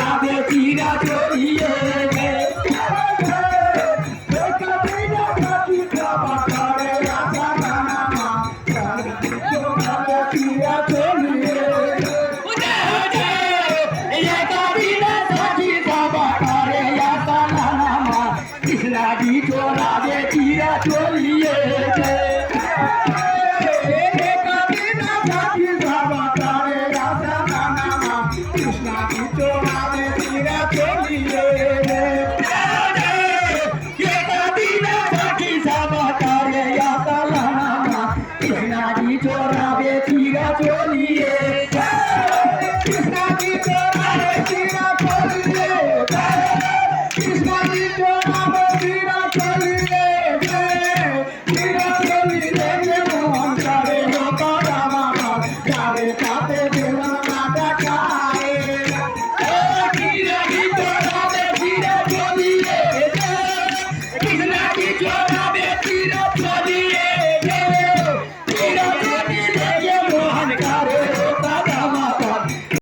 চোরাবে চিরা চলিয়ে গে कृष्णाजी चोरावे चिरा चलिए कृष्णाजी चोरावे चिरा चलिए कृष्णाजी चोरावे चिरा चलिए कृष्णाजी चोरावे चिरा चलिए कृष्णाजी चोरावे चिरा चलिए